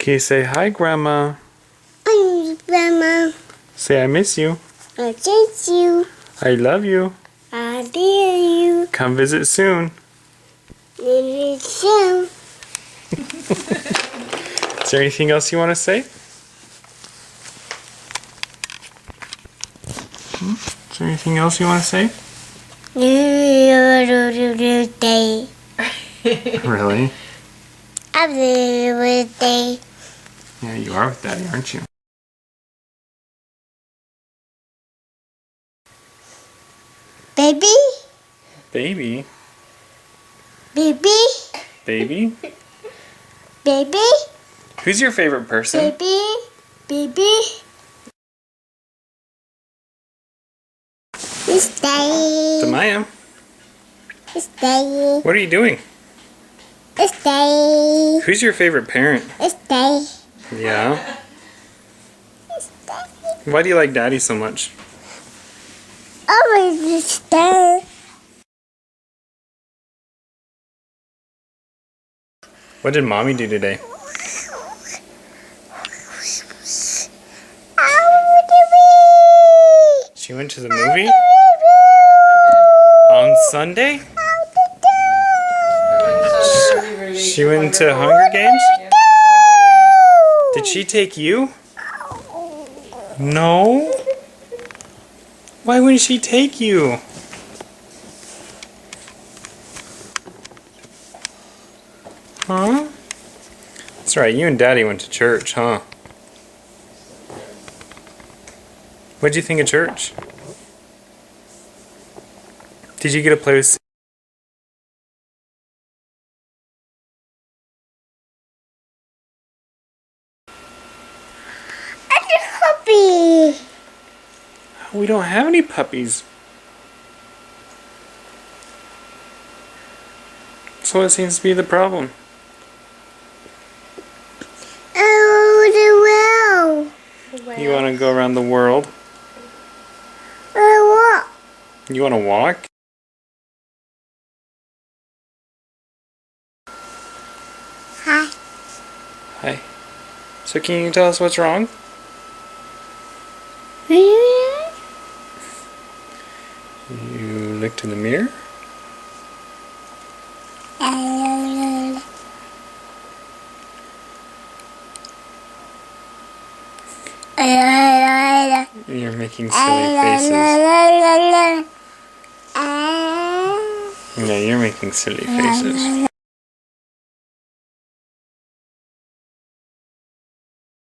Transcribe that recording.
Okay, say hi, Grandma. Hi, Grandma. Say I miss you. I miss you. I love you. I dare you. Come visit soon. Maybe soon. Is there anything else you want to say? Is there anything else you want to say? Day. Really? Every day. Yeah, you are with Daddy, aren't you? Baby. Baby? Baby. Baby? Baby. Who's your favorite person? Baby. Baby. It's day. Tamaya, It's day. what are you doing? It's day. Who's your favorite parent? It's day. Yeah? It's day. Why do you like Daddy so much? Always it's day. What did Mommy do today? She went to the movie? On Sunday? She went to Hunger Games? Did she take you? No? Why wouldn't she take you? Huh? That's right, you and Daddy went to church, huh? What'd you think of church? Did you get to play with... I'm a puppy. We don't have any puppies. So what seems to be the problem? Oh, the well. You want to go around the world? What? You want to walk? Hi. Hi. So can you tell us what's wrong? You looked in the mirror? You're making silly faces. Yeah, you're making silly faces.